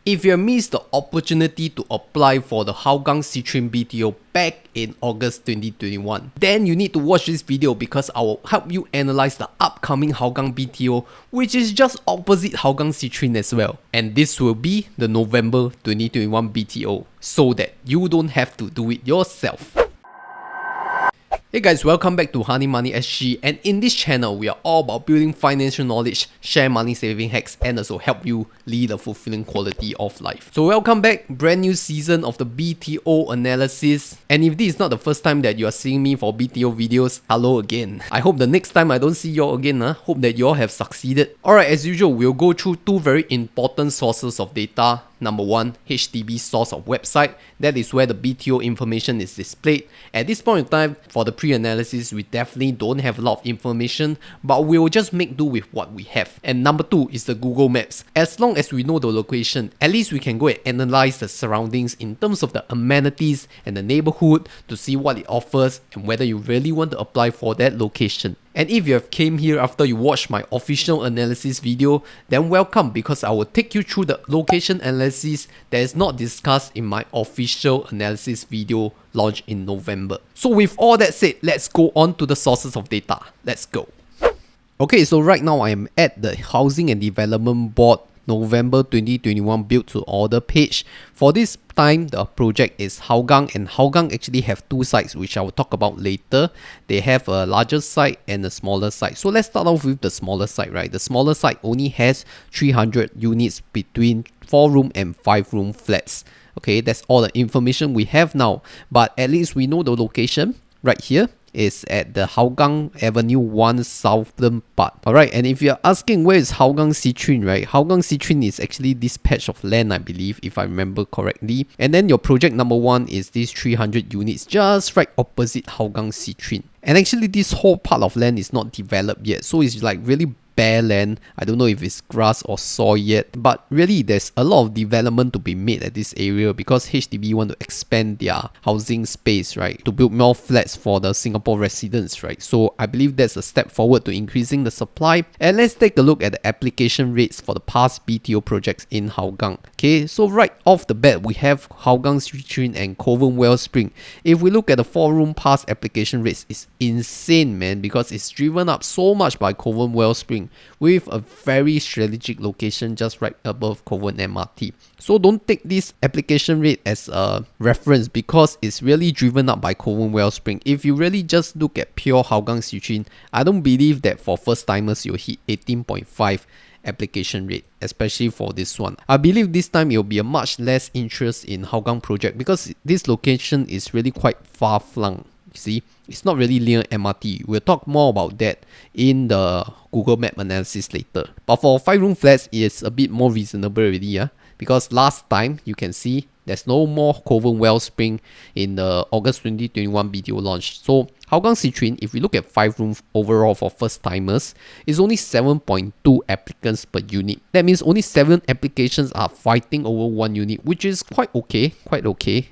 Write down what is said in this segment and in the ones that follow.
If you missed the opportunity to apply for the Hougang Citrine BTO back in August 2021, then you need to watch this video because I will help you analyze the upcoming Hougang BTO, which is just opposite Hougang Citrine as well. And this will be the November 2021 BTO, so that you don't have to do it yourself. Hey guys, welcome back to Honey Money SG, and in this channel we are all about building financial knowledge, share money saving hacks, and also help you lead a fulfilling quality of life. So welcome back, brand new season of the BTO analysis. And if this is not the first time that you are seeing me for BTO videos, hello again. I hope the next time I don't see you all again, hope that you all have succeeded. Alright, as usual, we'll go through two very important sources of data. Number one, HDB source of website. That is where the BTO information is displayed. At this point in time, for the pre-analysis, we definitely don't have a lot of information, but we'll just make do with what we have. And number two is the Google Maps. As long as we know the location, at least we can go and analyze the surroundings in terms of the amenities and the neighborhood to see what it offers and whether you really want to apply for that location. And if you have came here after you watched my official analysis video, then welcome, because I will take you through the location analysis that is not discussed in my official analysis video launched in November. So with all that said, let's go on to the sources of data. Let's go. Okay, so right now I am at the Housing and Development Board November 2021 build to order page. For this time, the project is Hougang, and Hougang actually have two sites which I will talk about later. They have a larger site and a smaller site. So let's start off with the smaller site, right? The smaller site only has 300 units between 4-room and 5-room flats. Okay, that's all the information we have now, but at least we know the location right here is at the Hougang Avenue 1 southern part. Alright, and if you're asking where is Hougang Citrine, right? Hougang Citrine is actually this patch of land, I believe, if I remember correctly. And then your project number one is these 300 units just right opposite Hougang Citrine. And actually this whole part of land is not developed yet, so it's like really bare land. I don't know if it's grass or soil yet, but really there's a lot of development to be made at this area because HDB want to expand their housing space, right, to build more flats for the Singapore residents, right? So I believe that's a step forward to increasing the supply. And let's take a look at the application rates for the past BTO projects in Hougang. Okay, so right off the bat we have Hougang Citrine and Kovan Wellspring. If we look at the 4-room past application rates, it's insane, man, because it's driven up so much by Kovan Wellspring with a very strategic location just right above Kovan MRT. So don't take this application rate as a reference because it's really driven up by Kovan Wellspring. If you really just look at pure Hougang Citrine, I don't believe that for first timers you'll hit 18.5 application rate, especially for this one. I believe this time it will be a much less interest in Hougang project because this location is really quite far flung. You see, it's not really near MRT. We'll talk more about that in the Google Map analysis later. But for 5-room flats, it's a bit more reasonable already, because last time you can see there's no more Kovan Wellspring in the August 2021 BTO launch. So Hougang Citrine, if we look at 5-room overall for first timers, is only 7.2 applicants per unit. That means only 7 applications are fighting over 1 unit, which is quite okay,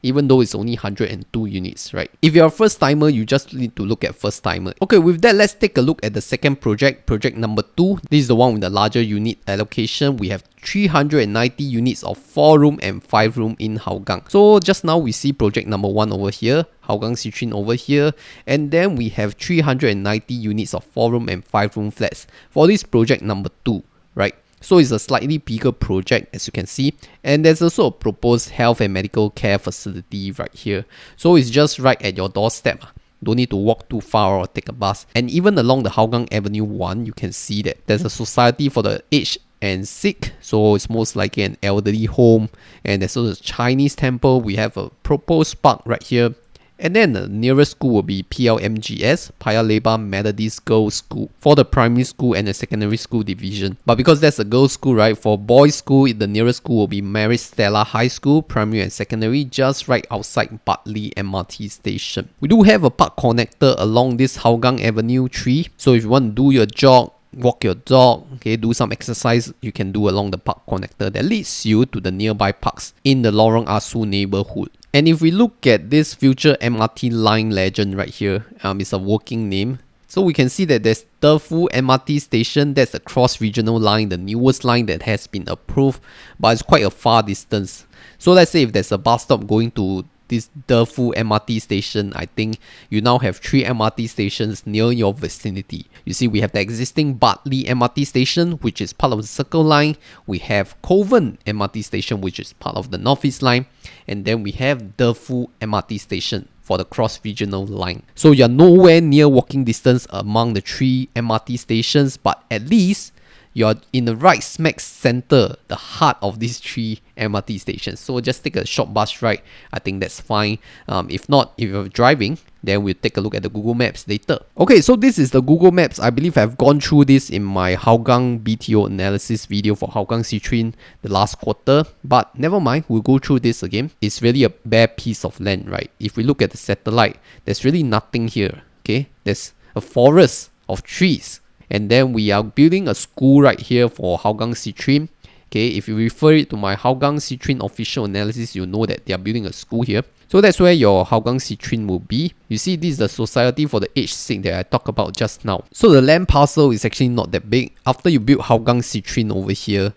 even though it's only 102 units, right? If you're a first timer, you just need to look at first timer. Okay, with that, let's take a look at the second project, project number 2. This is the one with the larger unit allocation. We have 390 units of 4-room and 5-room in Hougang. So just now we see project number 1 over here, Hougang Citrine over here, and then we have 390 units of 4-room and 5-room flats for this project number 2, right? So it's a slightly bigger project, as you can see, and there's also a proposed health and medical care facility right here. So it's just right at your doorstep. Don't need to walk too far or take a bus. And even along the Hougang Avenue 1, you can see that there's a society for the aged and sick, so it's most likely an elderly home. And there's also a Chinese temple. We have a proposed park right here. And then the nearest school will be PLMGS, Paya Lebar Methodist Girls School, for the primary school and the secondary school division. But because that's a girls' school, right, for boys' school, the nearest school will be Mary Stella High School, primary and secondary, just right outside Bartley MRT station. We do have a park connector along this Hougang Avenue 3, so if you want to do your jog, walk your dog, okay, do some exercise, you can do along the park connector that leads you to the nearby parks in the Lorong Asu neighborhood. And if we look at this future MRT line legend right here, it's a working name. So we can see that there's Defu MRT station. That's the cross-regional line, the newest line that has been approved, but it's quite a far distance. So let's say if there's a bus stop going to this Defu MRT station, I think you now have 3 MRT stations near your vicinity. You see, we have the existing Bartley MRT station, which is part of the Circle Line. We have Kovan MRT station, which is part of the Northeast Line. And then we have Defu MRT station for the cross-regional line. So you're nowhere near walking distance among the 3 MRT stations, but at least you're in the right smack center, the heart of these 3 MRT stations. So just take a short bus ride. I think that's fine. If not, if you're driving, then we'll take a look at the Google Maps later. Okay, so this is the Google Maps. I believe I've gone through this in my Hougang BTO analysis video for Hougang Citrine the last quarter. But never mind, we'll go through this again. It's really a bare piece of land, right? If we look at the satellite, there's really nothing here. Okay, there's a forest of trees. And then we are building a school right here for Hougang Citrine. Okay, if you refer it to my Hougang Citrine official analysis, you'll know that they are building a school here. So that's where your Hougang Citrine will be. You see, this is the society for the aged sick that I talked about just now. So the land parcel is actually not that big. After you build Hougang Citrine over here,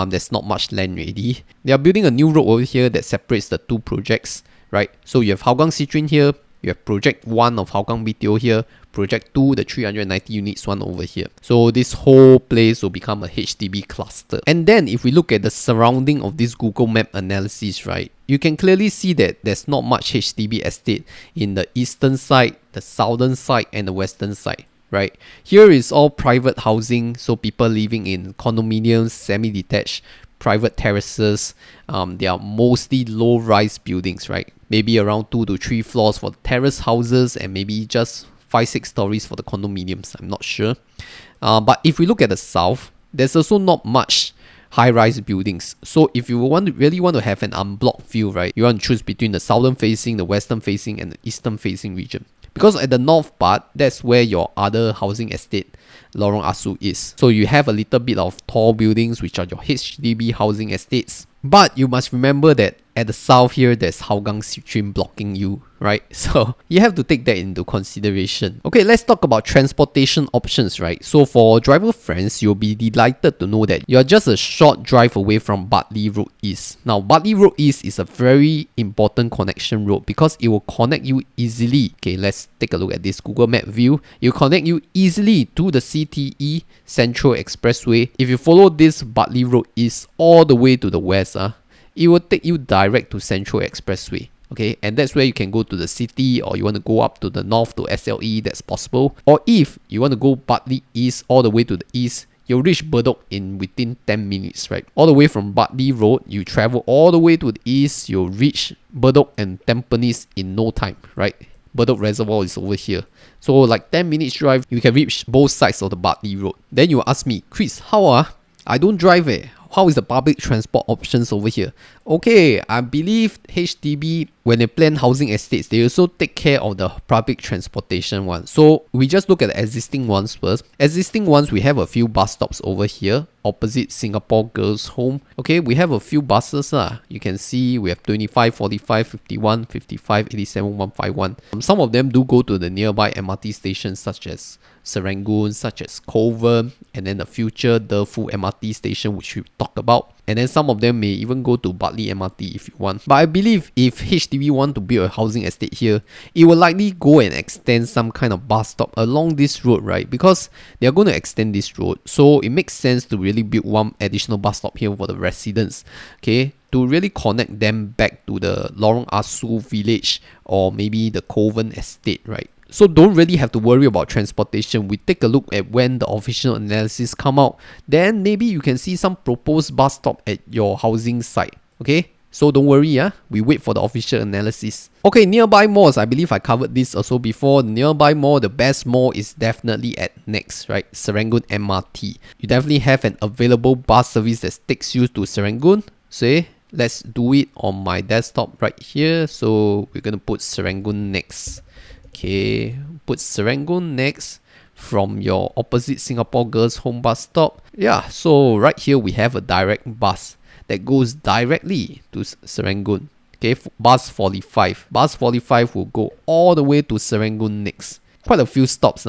there's not much land already. They are building a new road over here that separates the 2 projects, right? So you have Hougang Citrine here, you have project 1 of Hougang BTO here, project 2, the 390 units one over here. So this whole place will become a HDB cluster. And then if we look at the surrounding of this Google Map analysis, right, you can clearly see that there's not much HDB estate in the eastern side, the southern side, and the western side. Right, here is all private housing, so people living in condominiums, semi-detached, private terraces. They are mostly low-rise buildings, right? Maybe around 2 to 3 floors for the terrace houses, and maybe just 5-6 stories for the condominiums. I'm not sure. But if we look at the south, there's also not much high-rise buildings. So if you really want to have an unblocked view, right, you want to choose between the southern facing, the western facing, and the eastern facing region. Because at the north part, that's where your other housing estate, Lorong Asu, is. So you have a little bit of tall buildings, which are your HDB housing estates. But you must remember that at the south here, there's Hougang Citrine blocking you, right? So you have to take that into consideration. Okay, let's talk about transportation options, right? So for driver friends, you'll be delighted to know that you're just a short drive away from Bartley Road East. Now, Bartley Road East is a very important connection road because it will connect you easily. Okay, let's take a look at this Google Map view. It will connect you easily to the CTE Central Expressway. If you follow this Bartley Road East all the way to the west, it will take you direct to Central Expressway. Okay, and that's where you can go to the city, or you want to go up to the north to SLE, that's possible. Or if you want to go Bartley East all the way to the east, you'll reach Bedok in within 10 minutes, right? All the way from Bartley Road, you travel all the way to the east, you'll reach Bedok and Tampines in no time, right? Bedok Reservoir is over here. So like 10 minutes drive, you can reach both sides of the Bartley Road. Then you ask me, Chris, how I don't drive how is the public transport options over here? Okay, I believe HDB, when they plan housing estates, they also take care of the public transportation one. So we just look at the existing ones first. Existing ones, we have a few bus stops over here opposite Singapore Girls' Home. Okay, we have a few buses. You can see we have 25, 45, 51, 55, 87, 151. Some of them do go to the nearby MRT stations such as Serangoon, such as Kovan, and then the future Defu MRT station, which we talked about. And then some of them may even go to Bartley MRT if you want. But I believe if HDB want to build a housing estate here, it will likely go and extend some kind of bus stop along this road, right? Because they are going to extend this road. So it makes sense to really build one additional bus stop here for the residents, okay? To really connect them back to the Lorong Asu village or maybe the Kovan estate, right? So don't really have to worry about transportation. We take a look at when the official analysis come out. Then maybe you can see some proposed bus stop at your housing site. Okay? So don't worry, we wait for the official analysis. Okay, nearby malls. I believe I covered this also before. The nearby mall, the best mall is definitely at Next, right? Serangoon MRT. You definitely have an available bus service that takes you to Serangoon. So let's do it on my desktop right here. So we're going to put Serangoon Next. Okay, put Serangoon Next from your opposite Singapore Girls' Home bus stop. Yeah, so right here we have a direct bus that goes directly to Serangoon. Okay, bus 45. Bus 45 will go all the way to Serangoon Next. Quite a few stops.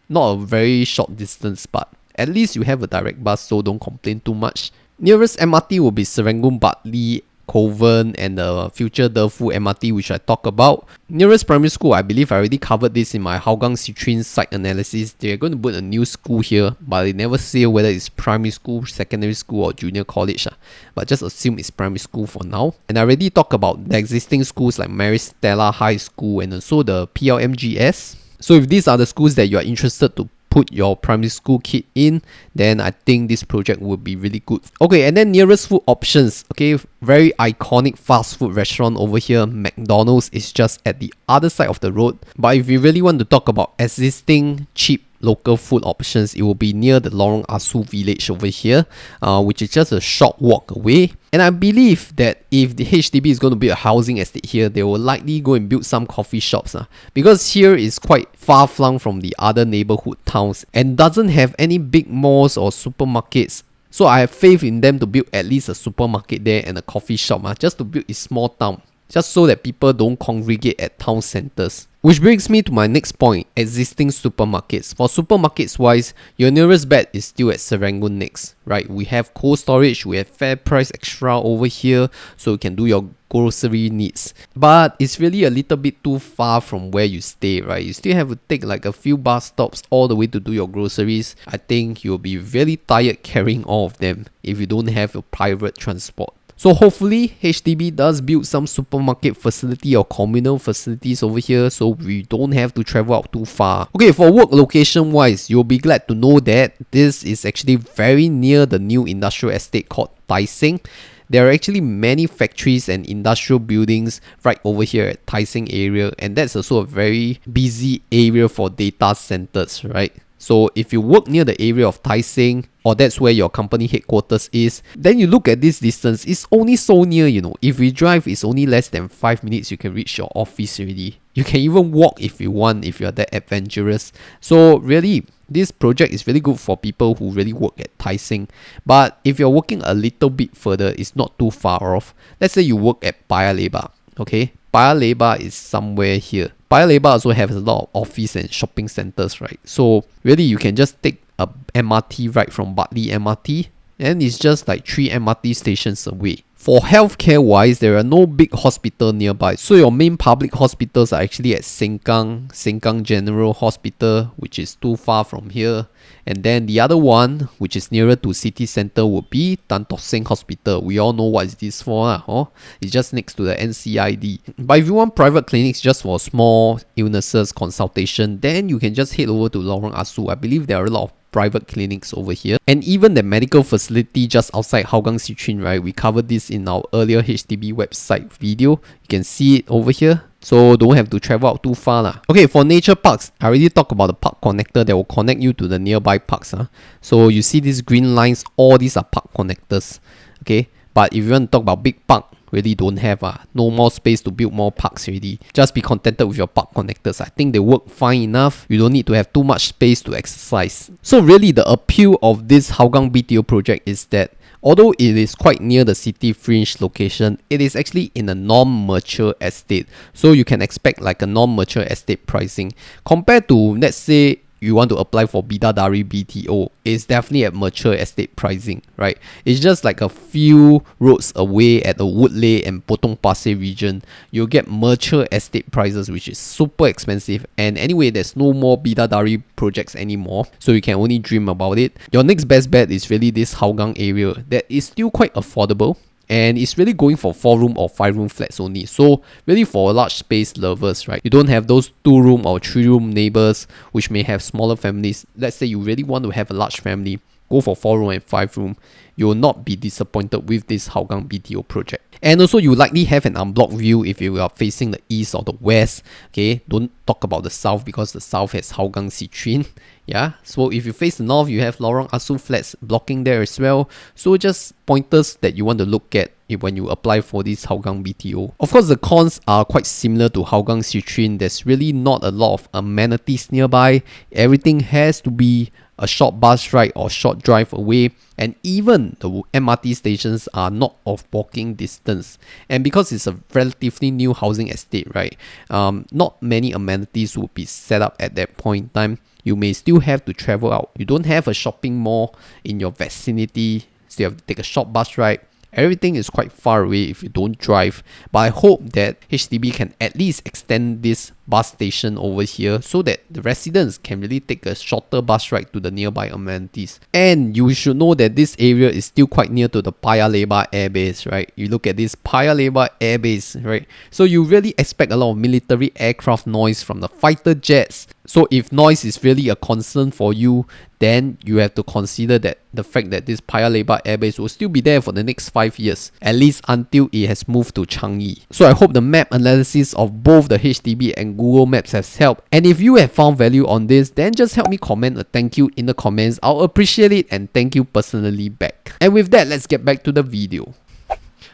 Not a very short distance, but at least you have a direct bus, so don't complain too much. Nearest MRT will be Serangoon, Bartley, Kovan, and the future Defu MRT, which I talk about. Nearest primary school, I believe I already covered this in my Hougang Citrine site analysis. They're going to put a new school here, but they never say whether it's primary school, secondary school, or junior college. But just assume it's primary school for now. And I already talked about the existing schools like Mary Stella High School and also the PLMGS. So if these are the schools that you are interested to put your primary school kid in, then I think this project will be really good. Okay, and then nearest food options. Okay, very iconic fast food restaurant over here, McDonald's, is just at the other side of the road. But if you really want to talk about existing cheap local food options, it will be near the Lorong Asu village over here, which is just a short walk away. And I believe that if the HDB is going to build a housing estate here, they will likely go and build some coffee shops, because here is quite far flung from the other neighborhood towns and doesn't have any big malls or supermarkets. So I have faith in them to build at least a supermarket there and a coffee shop, just to build a small town, just so that people don't congregate at town centers. Which brings me to my next point, existing supermarkets. For supermarkets wise, your nearest bet is still at Serangoon next, right? We have cold storage, we have Fair Price Extra over here, so you can do your grocery needs. But it's really a little bit too far from where you stay, right? You still have to take like a few bus stops all the way to do your groceries. I think you'll be really tired carrying all of them if you don't have a private transport. So hopefully HDB does build some supermarket facility or communal facilities over here, so we don't have to travel out too far. Okay, for work location wise, you'll be glad to know that this is actually very near the new industrial estate called Tai Seng. There are actually many factories and industrial buildings right over here at Tai Seng area, and that's also a very busy area for data centers, right? So if you work near the area of Tai Seng, or that's where your company headquarters is, then you look at this distance, it's only so near, you know. If we drive, it's only less than 5 minutes, you can reach your office already. You can even walk if you want, if you're that adventurous. So really, this project is really good for people who really work at Tai Seng. But if you're working a little bit further, it's not too far off. Let's say you work at Paya Lebar, okay? Paya Lebar is somewhere here. Paya Lebar also has a lot of office and shopping centers, right? So really, you can just take a MRT ride from Bartley MRT, and it's just like 3 MRT stations away. For healthcare wise, there are no big hospital nearby, so your main public hospitals are actually at Sengkang General Hospital, which is too far from here. And then the other one, which is nearer to city center, would be Tan Tock Seng Hospital. We all know what is this for, It's just next to the NCID. But if you want private clinics just for small illnesses consultation, then you can just head over to Lorong Asu. I believe there are a lot of private clinics over here, and even the medical facility just outside Hougang Citrine, right? We covered this in our earlier HDB website video. You can see it over here, so don't have to travel out too far lah. Okay, for nature parks, I already talked about the park connector that will connect you to the nearby parks. So you see these green lines, all these are park connectors. Okay, but if you want to talk about big park, really don't have no more space to build more parks already. Just be contented with your park connectors. I think they work fine enough. You don't need to have too much space to exercise. So really, the appeal of this Hougang BTO project is that although it is quite near the city fringe location, it is actually in a non-mature estate. So you can expect like a non-mature estate pricing. Compared to, let's say, you want to apply for Bidadari BTO, it's definitely at mature estate pricing, right? It's just like a few roads away at the Woodley and Potong Pasir region. You'll get mature estate prices, which is super expensive. And anyway, there's no more Bidadari projects anymore, so you can only dream about it. Your next best bet is really this Hougang area that is still quite affordable. And it's really going for 4-room or 5-room flats only. So really for large space lovers, right? You don't have those 2-room or 3-room neighbors which may have smaller families. Let's say you really want to have a large family, go for 4-room and 5-room. You will not be disappointed with this Hougang BTO project. And also, you likely have an unblocked view if you are facing the east or the west. Okay, don't talk about the south because the south has Hougang Citrine. Yeah, so if you face the north, you have Lorong Asu flats blocking there as well. So just pointers that you want to look at when you apply for this Hougang BTO. Of course, the cons are quite similar to Hougang Citrine. There's really not a lot of amenities nearby. Everything has to be a short bus ride or short drive away, and even the MRT stations are not of walking distance. And because it's a relatively new housing estate, right, not many amenities will be set up at that point in time. You may still have to travel out. You don't have a shopping mall in your vicinity, so you have to take a short bus ride. Everything is quite far away if you don't drive, but I hope that HDB can at least extend this bus station over here so that the residents can really take a shorter bus ride to the nearby amenities. And you should know that this area is still quite near to the Paya Lebar Air Base, right? You look at this Paya Lebar Air Base, right? So you really expect a lot of military aircraft noise from the fighter jets. So if noise is really a concern for you, then you have to consider that the fact that this Paya Lebar Air Base will still be there for the next 5 years, at least until it has moved to Changi. So I hope the map analysis of both the HDB and Google Maps has helped. And if you have found value on this, then just help me comment a thank you in the comments. I'll appreciate it and thank you personally back. And with that, let's get back to the video.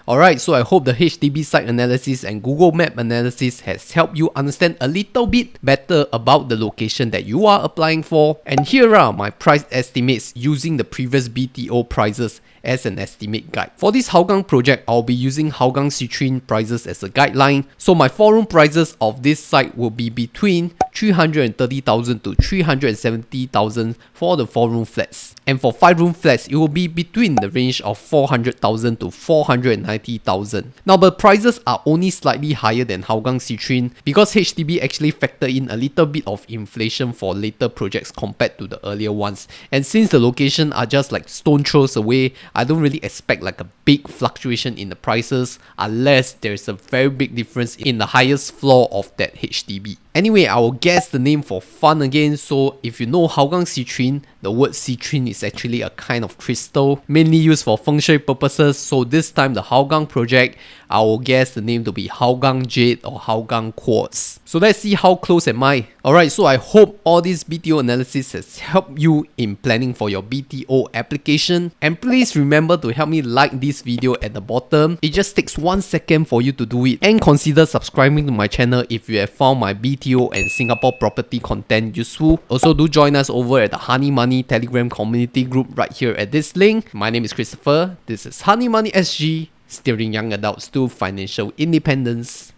Alright, so I hope the HDB site analysis and Google Map analysis has helped you understand a little bit better about the location that you are applying for. And here are my price estimates using the previous BTO prices as an estimate guide. For this Hougang project, I'll be using Hougang Citrine prices as a guideline. So my 4-room prices of this site will be between 330,000 to 370,000 for the 4-room flats. And for 5-room flats, it will be between the range of 400,000 to 490,000. Now the prices are only slightly higher than Hougang Citrine because HDB actually factor in a little bit of inflation for later projects compared to the earlier ones. And since the location are just like stone throws away, I don't really expect like a big fluctuation in the prices unless there's a very big difference in the highest floor of that HDB. Anyway, I will guess the name for fun again. So if you know Hougang Citrine, the word citrine is actually a kind of crystal mainly used for feng shui purposes. So this time the Hougang project, I will guess the name to be Hougang Jade or Hougang Quartz. So let's see how close am I. Alright, so I hope all this BTO analysis has helped you in planning for your BTO application. And please remember to help me like this video at the bottom. It just takes 1 second for you to do it. And consider subscribing to my channel if you have found my BTO and Singapore property content useful. Also do join us over at the Honey Money Telegram community group right here at this link. My name is Christopher. This is Honey Money SG, steering young adults to financial independence.